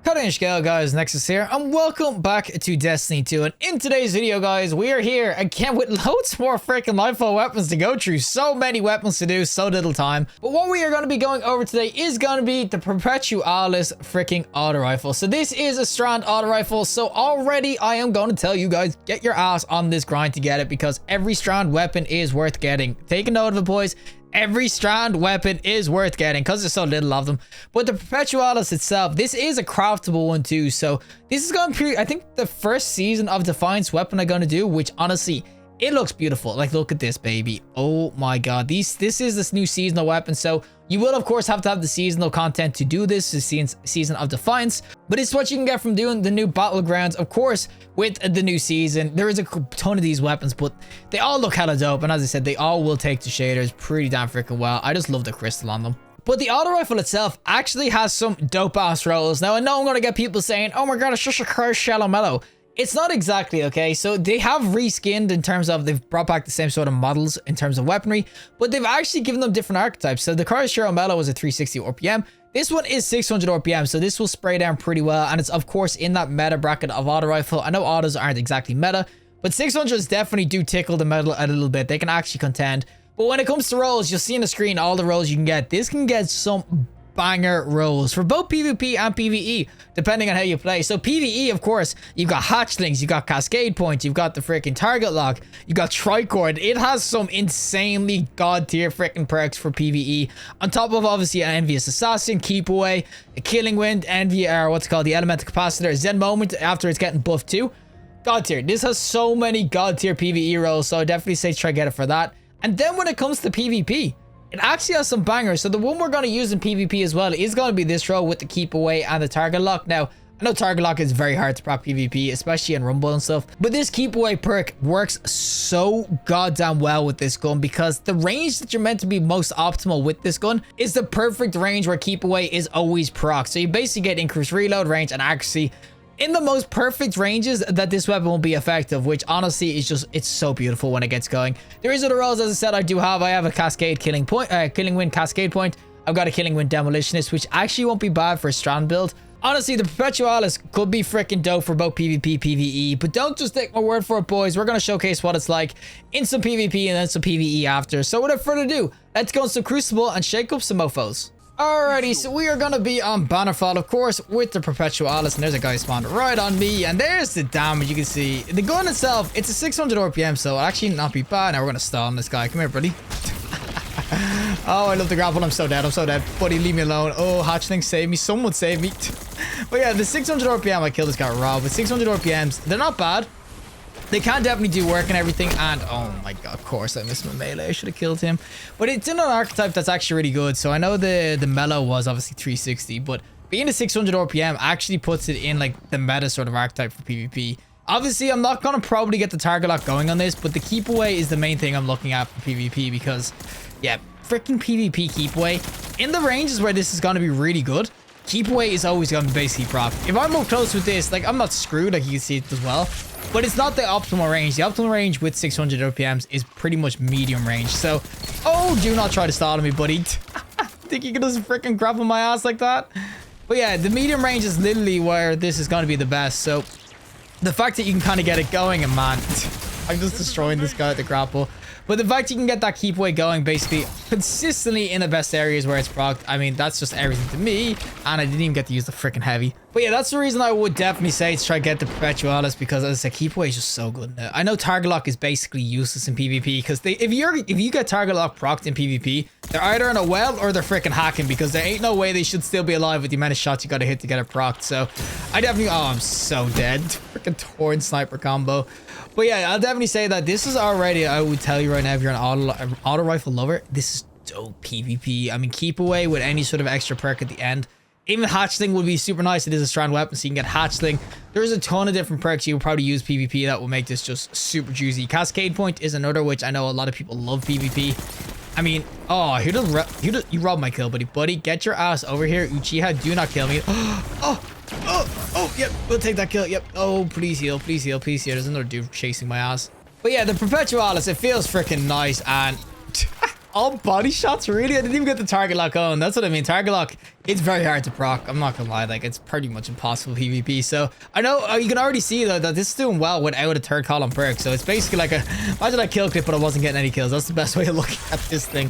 Cutting scale, guys, Nexas here, and welcome back to Destiny 2. And in today's video, guys, we are here again with loads more freaking Lightfall weapons to go through. So many weapons to do, so little time. But what we are going to be going over today is going to be the Perpetualis freaking auto rifle. So this is a strand auto rifle. So already I am going to tell you guys, get your ass on this grind to get it, because every strand weapon is worth getting. Take a note of it, boys. Every strand weapon is worth getting because there's so little of them. But the Perpetualis itself, this is a craftable one too. So this is going to be, I think, the first season of Defiance weapon I'm going to do, which honestly, it looks beautiful. Like, look at this, baby. Oh my god. This is this new seasonal weapon. So you will, of course, have to have the seasonal content to do this season of Defiance. But it's what you can get from doing the new battlegrounds. Of course, with the new season, there is a ton of these weapons, but they all look hella dope. And as I said, they all will take to shaders pretty damn freaking well. I just love the crystal on them. But the auto rifle itself actually has some dope ass rolls. Now, I know I'm going to get people saying, oh my god, it's just a cursed shallow mellow. It's not exactly, okay? So they have reskinned in terms of, they've brought back the same sort of models in terms of weaponry, but they've actually given them different archetypes. So the Carl Mello was a 360 RPM. This one is 600 RPM, so this will spray down pretty well, and it's of course in that meta bracket of auto rifle. I know autos aren't exactly meta, but 600s definitely do tickle the metal a little bit. They can actually contend. But when it comes to rolls, you'll see on the screen all the rolls you can get. This can get some banger rolls for both PvP and PvE, depending on how you play. So PvE, of course, you've got hatchlings, you've got cascade points, you've got the freaking target lock, you've got tricord. It has some insanely god tier freaking perks for PvE, on top of obviously an envious assassin, keep away, a killing wind, envy, or what's called the elemental capacitor, zen moment after it's getting buffed too. God tier. This has so many god tier PvE rolls, so I definitely say try get it for that. And then when it comes to PvP, it actually has some bangers. So the one we're going to use in PvP as well is going to be this row with the keep away and the target lock. Now, I know target lock is very hard to proc PvP, especially in Rumble and stuff, but this keep away perk works so goddamn well with this gun, because the range that you're meant to be most optimal with this gun is the perfect range where keep away is always proc. So you basically get increased reload range and accuracy in the most perfect ranges that this weapon will be effective, which honestly is just, it's so beautiful when it gets going. There is other rolls, as I said, I have a cascade killing wind cascade point. I've got a killing wind demolitionist, which actually won't be bad for a strand build. Honestly, the Perpetualis could be freaking dope for both PvP, PvE, but don't just take my word for it, boys. We're going to showcase what it's like in some PvP and then some PvE after. So without further ado, let's go into Crucible and shake up some mofos. Alrighty, so we are going to be on Bannerfall, of course, with the Perpetualis, and there's a guy spawned right on me, and there's the damage. You can see the gun itself, it's a 600 RPM, so it'll actually not be bad. Now we're going to stall on this guy. Come here, buddy. Oh, I love the grapple. I'm so dead. Buddy, leave me alone. Oh, hatchling, save me. Someone save me. But yeah, the 600 RPM, I killed this guy raw, but 600 RPMs, they're not bad. They can definitely do work and everything, and oh my god, of course I missed my melee. I should have killed him. But it's in an archetype that's actually really good. So I know the mellow was obviously 360, but being a 600 RPM actually puts it in like the meta sort of archetype for PvP. Obviously, I'm not going to probably get the target lock going on this, but the keep away is the main thing I'm looking at for PvP, because yeah, freaking PvP keep away in the ranges where this is going to be really good. Keep away is always going to be basically proc. If I'm up close with this, like, I'm not screwed, like you can see it as well. But it's not the optimal range. The optimal range with 600 RPMs is pretty much medium range. So, oh, do not try to stall me, buddy. Think you can just freaking grapple my ass like that? But yeah, the medium range is literally where this is going to be the best. So, the fact that you can kind of get it going, and man, I'm just destroying this guy at the grapple. But the fact you can get that keep away going basically consistently in the best areas where it's procced, I mean, that's just everything to me. And I didn't even get to use the freaking heavy. But yeah, that's the reason I would definitely say to try to get the Perpetualis, because as I said, keep away is just so good now. I know target lock is basically useless in PvP, because if you get target lock procced in PvP, they're either in a well or they're freaking hacking, because there ain't no way they should still be alive with the amount of shots you gotta hit to get it procced. So I definitely, oh, I'm so dead. Freaking torn sniper combo. But yeah, I'll definitely say that this is already, I would tell you right now, if you're an auto rifle lover, this is dope PvP. I mean, keep away with any sort of extra perk at the end. Even hatchling would be super nice. It is a strand weapon, so you can get hatchling. There's a ton of different perks you will probably use PvP that will make this just super juicy. Cascade point is another, which I know a lot of people love PvP. I mean, oh, you robbed my kill, buddy. Get your ass over here. Uchiha, do not kill me. Oh, yep, we'll take that kill. Yep. Oh, please heal. There's another dude chasing my ass. But yeah, the Perpetualis, it feels freaking nice, and All body shots, really? I didn't even get the target lock on. That's what I mean. Target lock, it's very hard to proc. I'm not gonna lie, like it's pretty much impossible PvP. So I know you can already see though that this is doing well without a third column perk. So it's basically like a, imagine I kill clip, but I wasn't getting any kills. That's the best way of looking at this thing.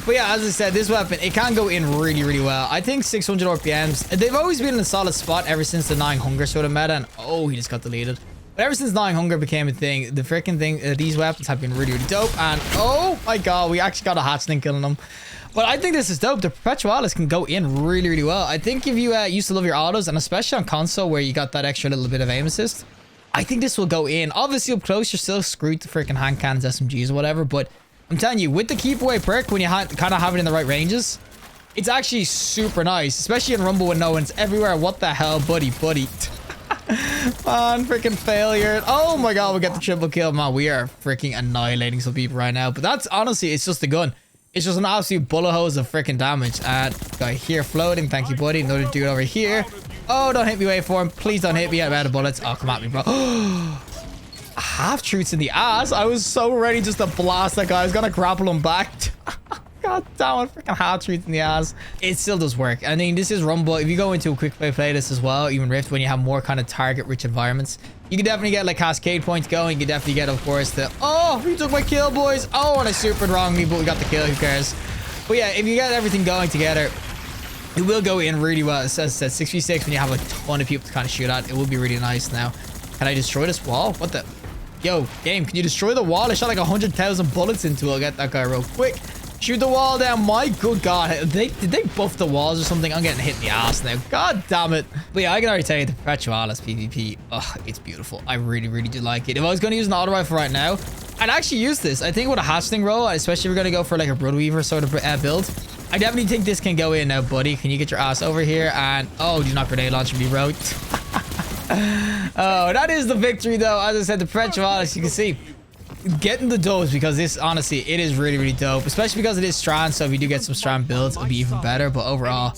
But yeah, as I said, this weapon, it can go in really, really well. I think 600 RPMs, they've always been in a solid spot ever since the 9 hunger sort of meta. And oh, he just got deleted. But ever since 9 hunger became a thing, the freaking thing, these weapons have been really, really dope. And oh my god, we actually got a hatchling killing them. But I think this is dope. The Perpetualis can go in really, really well. I think if you used to love your autos, and especially on console where you got that extra little bit of aim assist, I think this will go in. Obviously up close, you're still screwed to freaking hand cannons, SMGs or whatever. But I'm telling you, with the keep away perk, when you kind of have it in the right ranges, it's actually super nice. Especially in Rumble when no one's everywhere. What the hell, buddy? Man, freaking failure. Oh my god, we get the triple kill. Man, we are freaking annihilating some people right now. But that's honestly, it's just a gun. It's just an absolute bullet hose of freaking damage. And guy here floating. Thank you, buddy. Another dude over here. Oh, don't hit me, wait for him. Please don't hit me. I'm out of bullets. Oh, come at me, bro. Half truths in the ass. I was so ready just to blast that guy. I was gonna grapple him back. God damn it, freaking half truth in the ass. It still does work. I mean, this is Rumble. If you go into a quick play playlist as well, even Rift, when you have more kind of target rich environments, you can definitely get like cascade points going. You can definitely get, of course, the oh, you took my kill, boys. Oh, and I supered wrongly, but we got the kill. Who cares? But yeah, if you get everything going together, it will go in really well. It says 6v6 when you have a ton of people to kind of shoot at. It will be really nice now. Can I destroy this wall? What the? Yo, game, can you destroy the wall? I shot like 100,000 bullets into it. I'll get that guy real quick. Shoot the wall down. My good god. Did they buff the walls or something? I'm getting hit in the ass now. God damn it. But yeah, I can already tell you the Perpetualis PvP. Oh, it's beautiful. I really, really do like it. If I was going to use an auto rifle right now, I'd actually use this. I think with a hatchling roll, especially if we're going to go for like a Bloodweaver sort of build, I definitely think this can go in now, buddy. Can you get your ass over here? And oh, do not grenade launcher me, bro. Oh, that is the victory though. As I said, the Perpetualis, you can see getting the dubs, because this, honestly, it is really, really dope, especially because it is strand. So if you do get some strand builds, it'll be even better. But overall,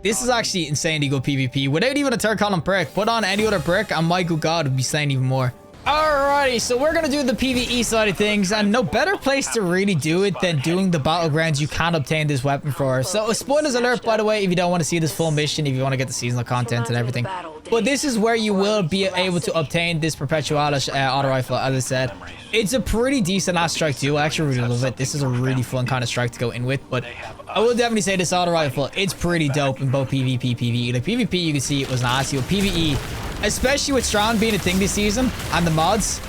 this is actually insanely good PvP without even a third column perk. Put on any other perk and my good god, would be saying even more. Alrighty, so we're gonna do the PvE side of things, and no better place to really do it than doing the battlegrounds you can obtain this weapon for. So spoilers alert, by the way, if you don't want to see this full mission, if you want to get the seasonal content and everything, but this is where you will be able to obtain this Perpetualis auto rifle. As I said, it's a pretty decent ass strike too. I actually really love it. This is a really fun kind of strike to go in with, but I will definitely say this auto rifle, it's pretty dope in both PvP, PvE. Like PvP, you can see it was nasty, but PvE, especially with strand being a thing this season and the mods,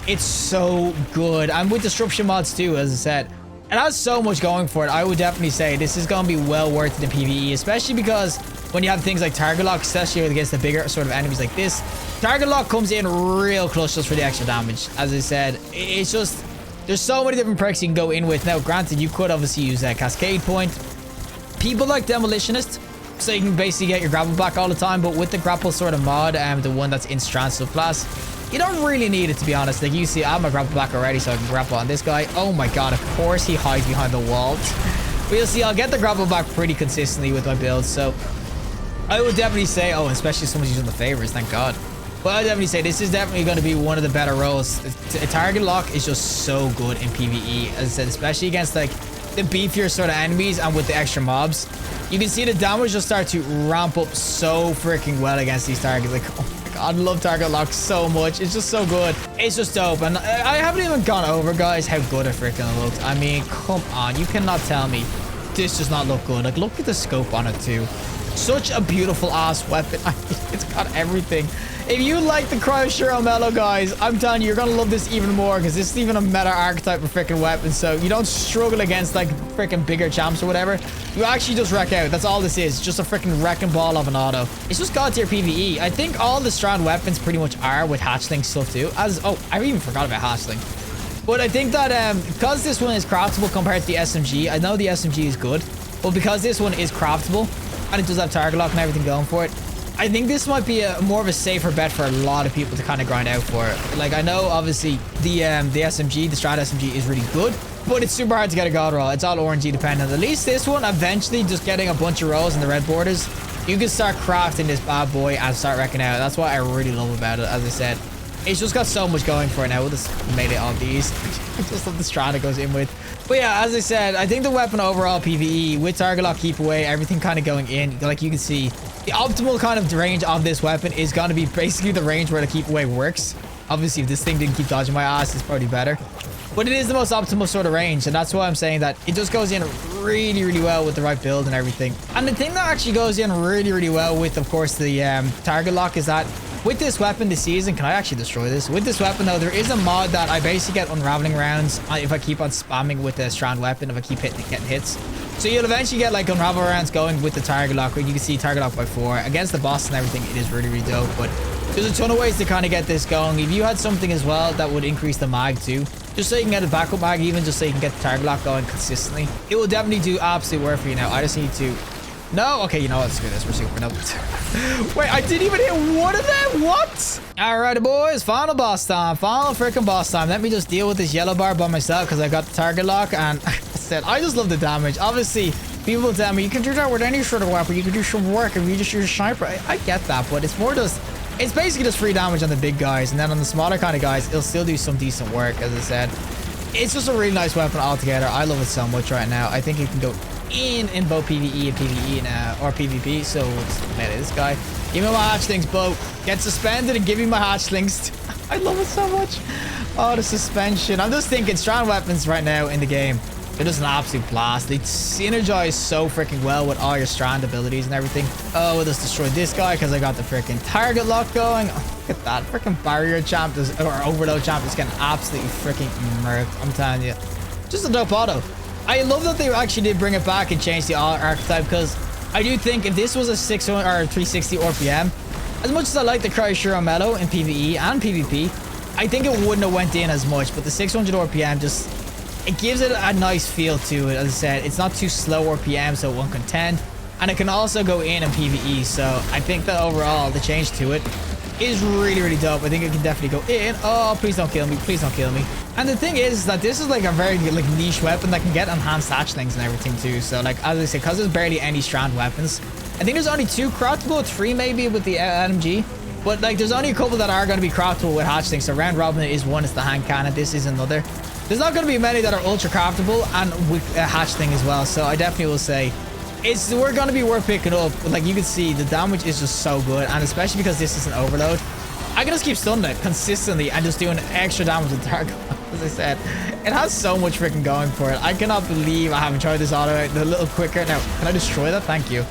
it's so good. And with disruption mods too, as I said, it has so much going for it. I would definitely say this is going to be well worth it in PvE, especially because when you have things like target lock, especially against the bigger sort of enemies like this, target lock comes in real close just for the extra damage. As I said, it's just, there's so many different perks you can go in with. Now granted, you could obviously use a cascade point. People like demolitionist, so you can basically get your grapple back all the time. But with the grapple sort of mod, the one that's in strand subclass, you don't really need it, to be honest. Like you see, I have my grapple back already, so I can grapple on this guy. Oh my god, of course he hides behind the wall. But you'll see, I'll get the grapple back pretty consistently with my build. So I would definitely say, oh, especially if someone's using the favors, thank god. But I would definitely say this is definitely going to be one of the better roles. A target lock is just so good in PvE, as I said, especially against like the beefier sort of enemies and with the extra mobs. You can see the damage will start to ramp up so freaking well against these targets. Like, oh my god, I love target lock so much. It's just so good. It's just dope. And I haven't even gone over, guys, how good it freaking looks. I mean, come on. You cannot tell me this does not look good. Like, look at the scope on it too. Such a beautiful ass weapon. I mean, it's got everything. If you like the Cryo Mellow, guys, I'm telling you, you're gonna love this even more, because this is even a meta archetype of freaking weapon. So you don't struggle against like freaking bigger champs or whatever. You actually just wreck out. That's all this is. Just a freaking wrecking ball of an auto. It's just god tier PvE. I think all the strand weapons pretty much are with hatchling stuff too. Oh, I even forgot about hatchling. But I think that because this one is craftable compared to the SMG, I know the SMG is good, but because this one is craftable and it does have target lock and everything going for it, I think this might be more of a safer bet for a lot of people to kind of grind out for. Like, I know obviously the SMG, the Strand SMG is really good, but it's super hard to get a god roll. It's all RNG dependent. At least this one, eventually just getting a bunch of rolls in the red borders, you can start crafting this bad boy and start wrecking out. That's what I really love about it. As I said, It's just got so much going for it now. We'll just melee all these. I just love the strand it goes in with. But yeah, as I said, I think the weapon overall PvE with target lock, keep away, everything kind of going in. Like you can see, the optimal kind of range of this weapon is going to be basically the range where the keep away works. Obviously, if this thing didn't keep dodging my ass, it's probably better. But it is the most optimal sort of range, and that's why I'm saying that it just goes in really, really well with the right build and everything. And the thing that actually goes in really, really well with, of course, the target lock is that with this weapon this season, can I actually destroy this? With this weapon, though, there is a mod that I basically get unraveling rounds if I keep on spamming with the strand weapon, if I keep getting hits. So you'll eventually get like unravel rounds going with the target lock, where you can see target lock by 4. Against the boss and everything, it is really, really dope. But there's a ton of ways to kind of get this going. If you had something as well that would increase the mag too, just so you can get a backup mag, even just so you can get the target lock going consistently, it will definitely do absolute work for you. Now I just need to... No? Okay, you know what? Screw this. We're super nope. Wait, I didn't even hit one of them? What? Alrighty, boys. Final boss time. Final freaking boss time. Let me just deal with this yellow bar by myself because I got the target lock. And I said, I just love the damage. Obviously, people tell me you can do that with any sort of weapon. You can do some work if you just use a sniper. I get that, but it's more just... It's basically just free damage on the big guys. And then on the smaller kind of guys, it'll still do some decent work, as I said. It's just a really nice weapon altogether. I love it so much right now. I think it can go in both PvE and PvE now, or PvP. So let's melee this guy. Give me my hatchlings, Bo. Get suspended and give me my hatchlings. I love it so much. Oh, the suspension. I'm just thinking strand weapons right now in the game. They're just an absolute blast. They synergize so freaking well with all your strand abilities and everything. Oh, we'll just destroy this guy because I got the freaking target lock going. Oh, look at that. Freaking barrier champ is, or overload champ is getting absolutely freaking murked. I'm telling you. Just a dope auto. I love that they actually did bring it back and change the archetype, because I do think if this was a 600 or 360 RPM, as much as I like the Cryshiro Mellow in PvE and PvP, I think it wouldn't have went in as much. But the 600 RPM just... It gives it a nice feel to it. As I said, it's not too slow RPM, so it won't contend. And it can also go in PvE. So I think that overall, the change to it is really, really dope. I think it can definitely go in. Oh, please don't kill me. Please don't kill me. And the thing is that this is like a very like niche weapon that can get enhanced hatchlings and everything too. So like, as I said, because there's barely any strand weapons, I think there's only 2 craftable, 3 maybe with the LMG. But like, there's only a couple that are going to be craftable with hatchlings. So round robin is one, it's the hand cannon. This is another. There's not going to be many that are ultra craftable and with a hatchling as well. So I definitely will say we're going to be worth picking up. But like you can see, the damage is just so good. And especially because this is an overload, I can just keep stunning it consistently and just doing extra damage with target. As I said, it has so much freaking going for it. I cannot believe I haven't tried this auto out a little quicker. Now, can I destroy that? Thank you.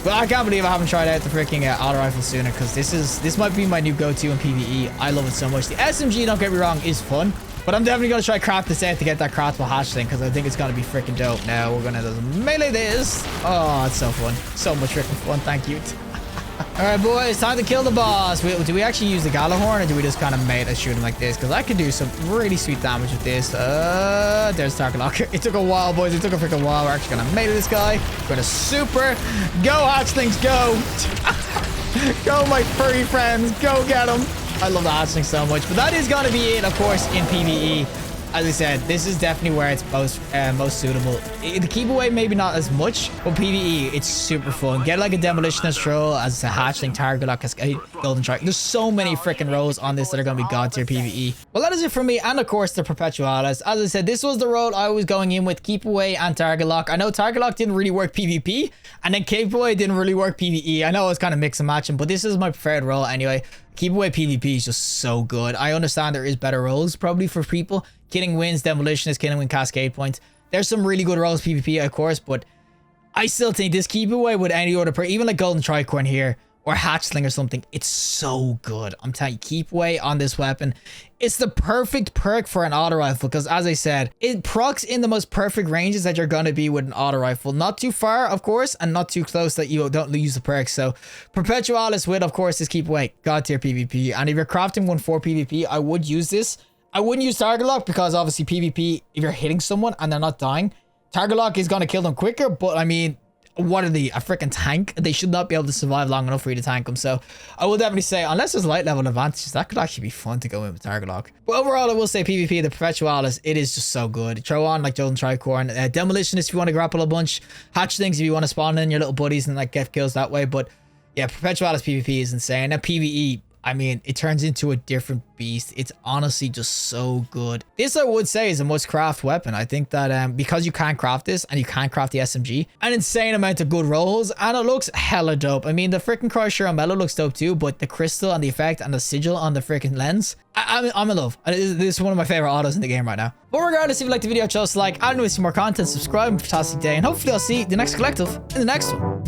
But I can't believe I haven't tried out the freaking auto rifle sooner, because this might be my new go-to in PvE. I love it so much. The SMG, don't get me wrong, is fun. But I'm definitely going to try craft this out to get that craftable hatchling, because I think it's going to be freaking dope. Now we're going to melee this. Oh, it's so fun. So much freaking fun. Thank you. All right, boys. Time to kill the boss. Do we actually use the Galahorn, or do we just kind of meta shoot him like this? Because I could do some really sweet damage with this. There's target lock. It took a while, boys. It took a freaking while. We're actually going to melee this guy. We're going to super. Go, hatchlings. Go. Go, my furry friends. Go get them. I love the hatchling so much. But that is going to be it, of course, in PvE. As I said, this is definitely where it's most suitable. The keep away, maybe not as much, but PvE, it's super fun. Get like a demolitionist role as a hatchling, target lock, golden strike. There's so many freaking roles on this that are going to be god tier PvE. Well, that is it for me, and of course the Perpetualis. As I said, this was the role I was going in with, keep away and target lock. I know target lock didn't really work PvP, and then keep away didn't really work PvE. I know I was kind of mix and matching, but this is my preferred role anyway. Keep away PvP is just so good. I understand there is better roles probably for people. Killing wins, demolitionist, killing win, cascade points. There's some really good roles PvP, of course, but I still think this keep away with any other, even like golden tricorn here or hatchling or something, it's so good. I'm telling you, keep away on this weapon. It's the perfect perk for an auto rifle, because as I said, it procs in the most perfect ranges that you're going to be with an auto rifle. Not too far, of course, and not too close that you don't use the perks. So Perpetualis with, of course, this keep away, god tier PvP. And if you're crafting one for PvP, I would use this. I wouldn't use target lock, because obviously PvP, if you're hitting someone and they're not dying, target lock is going to kill them quicker. But I mean, what are they? A freaking tank? They should not be able to survive long enough for you to tank them. So I will definitely say, unless there's light level advantages, that could actually be fun to go in with target lock. But overall, I will say PvP, the Perpetualis, it is just so good. Throw on like golden tricorn, demolitionist if you want to grapple a bunch, hatchlings if you want to spawn in your little buddies and like get kills that way. But yeah, Perpetualis PvP is insane. Now PvE, I mean, it turns into a different beast. It's honestly just so good. This, I would say, is a must-craft weapon. I think that because you can't craft this and you can't craft the SMG, an insane amount of good rolls, and it looks hella dope. I mean, the freaking Crusher on Mellow looks dope too, but the crystal and the effect and the sigil on the freaking lens, I'm in love. This is one of my favorite autos in the game right now. But regardless, if you like the video, just like, I know some more content, subscribe, have a fantastic day, and hopefully I'll see the next collective in the next one.